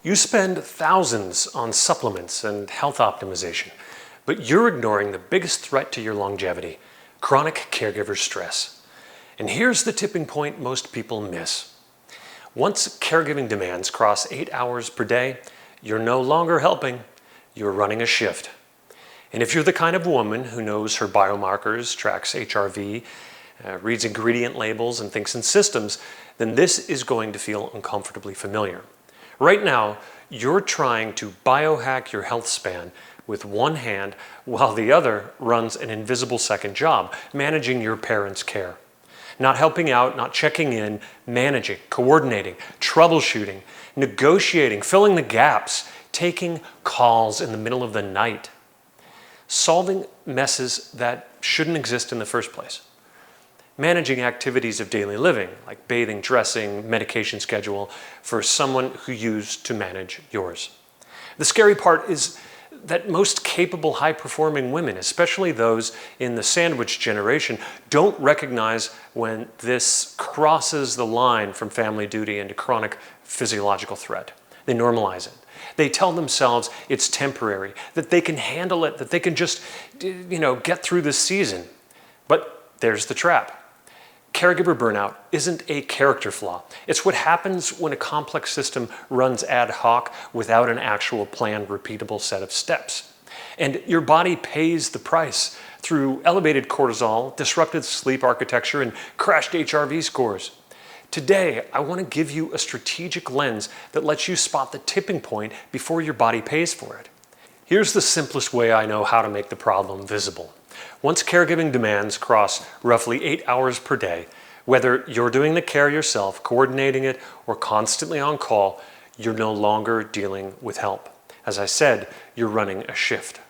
You spend thousands on supplements and health optimization, but you're ignoring the biggest threat to your longevity, chronic caregiver stress. And here's the tipping point most people miss. Once caregiving demands cross 8 hours per day, you're no longer helping, you're running a shift. And if you're the kind of woman who knows her biomarkers, tracks HRV, reads ingredient labels, and thinks in systems, then this is going to feel uncomfortably familiar. Right now, you're trying to biohack your health span with one hand while the other runs an invisible second job, managing your parents' care. Not helping out, not checking in, managing, coordinating, troubleshooting, negotiating, filling the gaps, taking calls in the middle of the night. Solving messes that shouldn't exist in the first place. Managing activities of daily living, like bathing, dressing, medication schedule, for someone who used to manage yours. The scary part is that most capable, high-performing women, especially those in the sandwich generation, don't recognize when this crosses the line from family duty into chronic physiological threat. They normalize it. They tell themselves it's temporary, that they can handle it, that they can just, get through this season. But there's the trap. Caregiver burnout isn't a character flaw. It's what happens when a complex system runs ad hoc without an actual planned, repeatable set of steps. And your body pays the price through elevated cortisol, disrupted sleep architecture, and crashed HRV scores. Today, I want to give you a strategic lens that lets you spot the tipping point before your body pays for it. Here's the simplest way I know how to make the problem visible. Once caregiving demands cross roughly 8 hours per day, whether you're doing the care yourself, coordinating it, or constantly on call, you're no longer dealing with help. As I said, you're running a shift.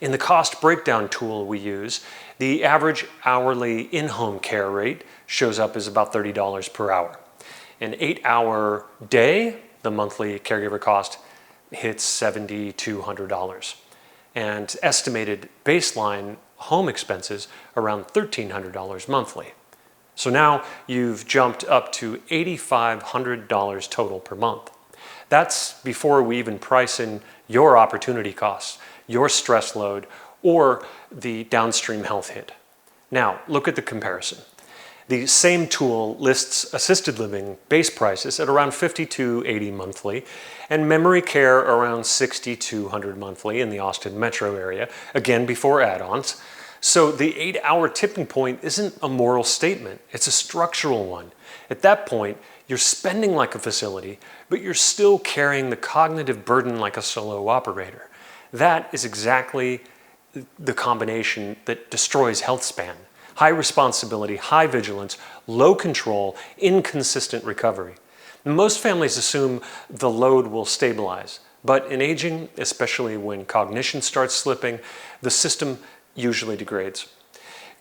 In the cost breakdown tool we use, the average hourly in-home care rate shows up as about $30 per hour. An 8-hour day, the monthly caregiver cost hits $7,200. And estimated baseline home expenses around $1,300 monthly. So now you've jumped up to $8,500 total per month. That's before we even price in your opportunity costs, your stress load, or the downstream health hit. Now, look at the comparison. The same tool lists assisted living base prices at around $5,280 monthly and memory care around $6,200 monthly in the Austin metro area, again before add-ons. So the 8-hour tipping point isn't a moral statement, it's a structural one. At that point, you're spending like a facility, but you're still carrying the cognitive burden like a solo operator. That is exactly the combination that destroys health span. High responsibility, high vigilance, low control, inconsistent recovery. Most families assume the load will stabilize, but in aging, especially when cognition starts slipping, the system usually degrades.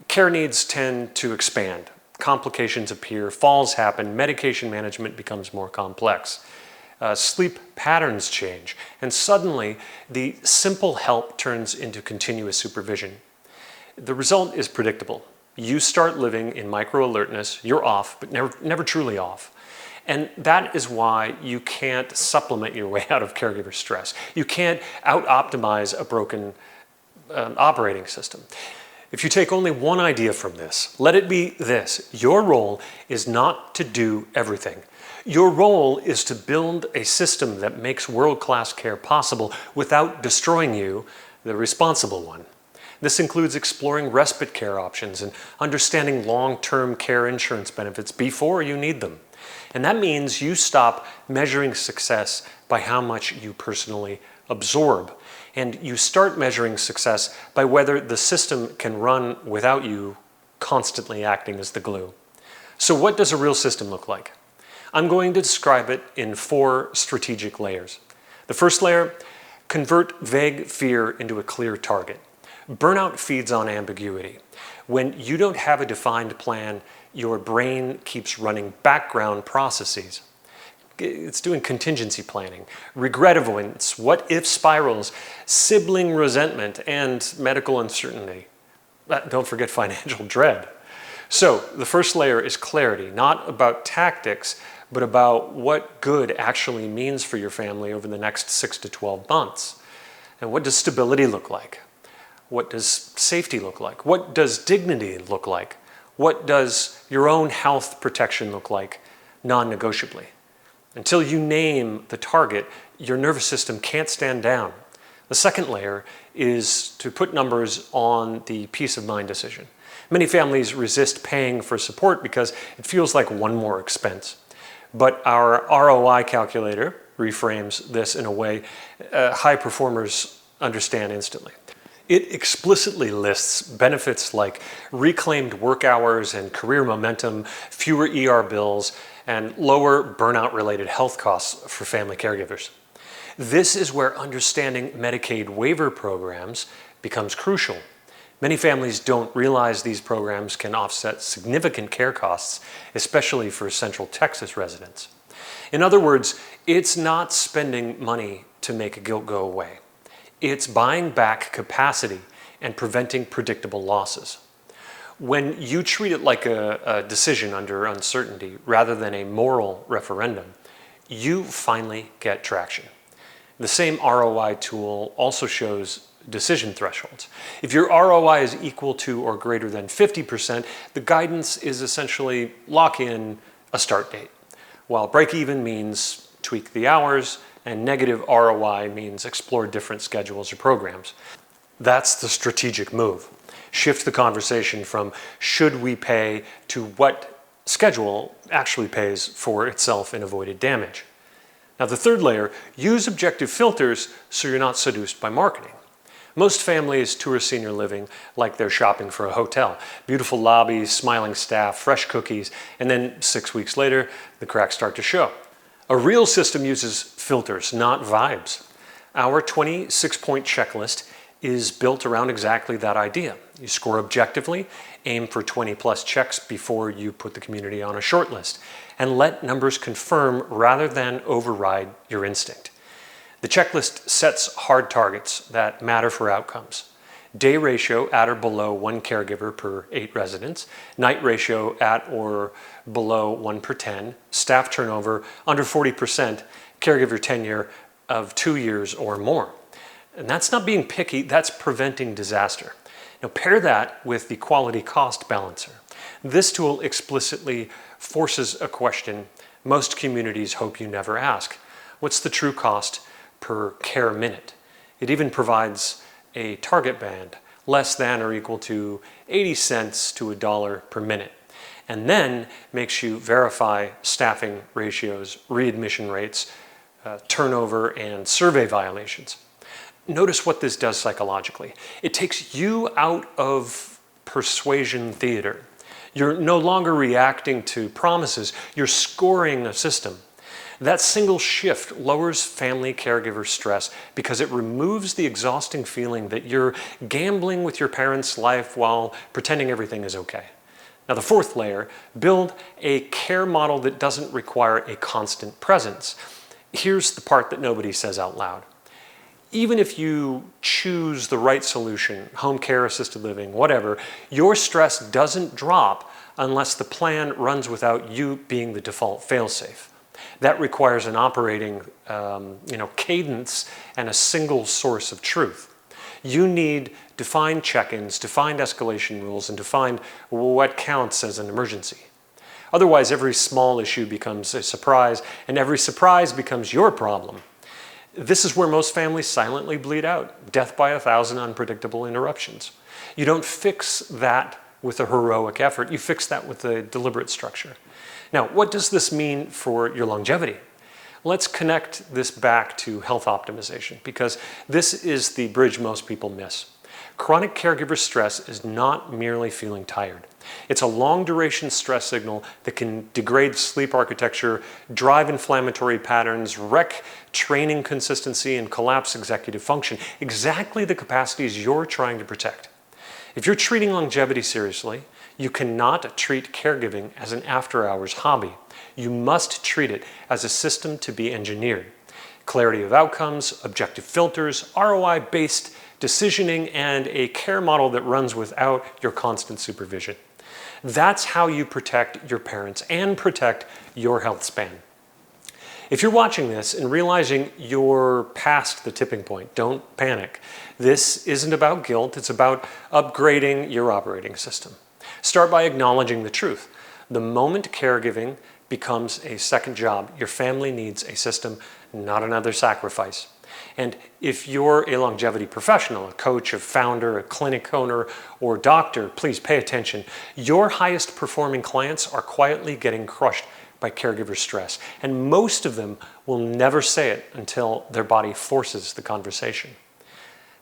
Care needs tend to expand. Complications appear, falls happen, medication management becomes more complex. Sleep patterns change, and suddenly the simple help turns into continuous supervision. The result is predictable. You start living in micro-alertness, you're off, but never truly off. And that is why you can't supplement your way out of caregiver stress. You can't out-optimize a broken operating system. If you take only one idea from this, let it be this: your role is not to do everything. Your role is to build a system that makes world-class care possible without destroying you, the responsible one. This includes exploring respite care options and understanding long-term care insurance benefits before you need them. And that means you stop measuring success by how much you personally absorb. And you start measuring success by whether the system can run without you constantly acting as the glue. So what does a real system look like? I'm going to describe it in 4 strategic layers. The first layer, convert vague fear into a clear target. Burnout feeds on ambiguity. When you don't have a defined plan, your brain keeps running background processes. It's doing contingency planning, regret avoidance, what-if spirals, sibling resentment, and medical uncertainty. Don't forget financial dread. So the first layer is clarity, not about tactics, but about what good actually means for your family over the next 6 to 12 months. And what does stability look like? What does safety look like? What does dignity look like? What does your own health protection look like, non-negotiably? Until you name the target, your nervous system can't stand down. The second layer is to put numbers on the peace of mind decision. Many families resist paying for support because it feels like one more expense. But our ROI calculator reframes this in a way high performers understand instantly. It explicitly lists benefits like reclaimed work hours and career momentum, fewer ER bills, and lower burnout-related health costs for family caregivers. This is where understanding Medicaid waiver programs becomes crucial. Many families don't realize these programs can offset significant care costs, especially for Central Texas residents. In other words, it's not spending money to make guilt go away. It's buying back capacity and preventing predictable losses. When you treat it like a decision under uncertainty rather than a moral referendum, you finally get traction. The same ROI tool also shows decision thresholds. If your ROI is equal to or greater than 50%, the guidance is essentially lock in a start date, while break even means tweak the hours, and negative ROI means explore different schedules or programs. That's the strategic move. Shift the conversation from should we pay to what schedule actually pays for itself in avoided damage. Now the third layer, use objective filters so you're not seduced by marketing. Most families tour senior living like they're shopping for a hotel. Beautiful lobbies, smiling staff, fresh cookies, and then 6 weeks later, the cracks start to show. A real system uses filters, not vibes. Our 26-point checklist is built around exactly that idea. You score objectively, aim for 20 plus checks before you put the community on a short list, and let numbers confirm rather than override your instinct. The checklist sets hard targets that matter for outcomes. Day ratio at or below 1 caregiver per 8 residents, night ratio at or below 1 per 10, staff turnover under 40%, caregiver tenure of 2 years or more. And that's not being picky, that's preventing disaster. Now pair that with the quality cost balancer. This tool explicitly forces a question most communities hope you never ask. What's the true cost per care minute? It even provides a target band, less than or equal to 80 cents to $1 per minute, and then makes you verify staffing ratios, readmission rates, turnover, and survey violations. Notice what this does psychologically. It takes you out of persuasion theater. You're no longer reacting to promises, you're scoring a system. That single shift lowers family caregiver stress because it removes the exhausting feeling that you're gambling with your parents' life while pretending everything is okay. Now the fourth layer, build a care model that doesn't require a constant presence. Here's the part that nobody says out loud. Even if you choose the right solution, home care, assisted living, whatever, your stress doesn't drop unless the plan runs without you being the default failsafe. That requires an operating cadence and a single source of truth. You need defined check-ins, defined escalation rules, and defined what counts as an emergency. Otherwise, every small issue becomes a surprise, and every surprise becomes your problem. This is where most families silently bleed out, death by 1,000 unpredictable interruptions. You don't fix that with a heroic effort, you fix that with a deliberate structure. Now, what does this mean for your longevity? Let's connect this back to health optimization because this is the bridge most people miss. Chronic caregiver stress is not merely feeling tired. It's a long-duration stress signal that can degrade sleep architecture, drive inflammatory patterns, wreck training consistency, and collapse executive function, exactly the capacities you're trying to protect. If you're treating longevity seriously, you cannot treat caregiving as an after-hours hobby. You must treat it as a system to be engineered. Clarity of outcomes, objective filters, ROI-based decisioning, and a care model that runs without your constant supervision. That's how you protect your parents and protect your health span. If you're watching this and realizing you're past the tipping point, don't panic. This isn't about guilt, it's about upgrading your operating system. Start by acknowledging the truth. The moment caregiving becomes a second job, your family needs a system, not another sacrifice. And if you're a longevity professional, a coach, a founder, a clinic owner, or doctor, please pay attention. Your highest performing clients are quietly getting crushed by caregiver stress. And most of them will never say it until their body forces the conversation.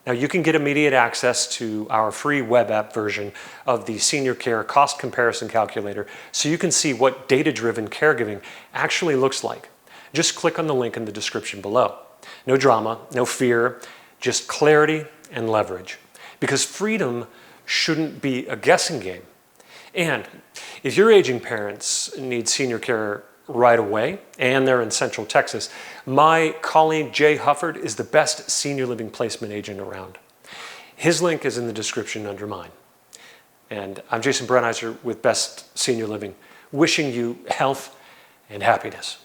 Now, you can get immediate access to our free web app version of the Senior Care Cost Comparison Calculator so you can see what data-driven caregiving actually looks like. Just click on the link in the description below. No drama, no fear, just clarity and leverage. Because freedom shouldn't be a guessing game. And if your aging parents need senior care right away, and they're in Central Texas, my colleague Jay Hufford is the best senior living placement agent around. His link is in the description under mine. And I'm Jason Brenizer with Best Senior Living, wishing you health and happiness.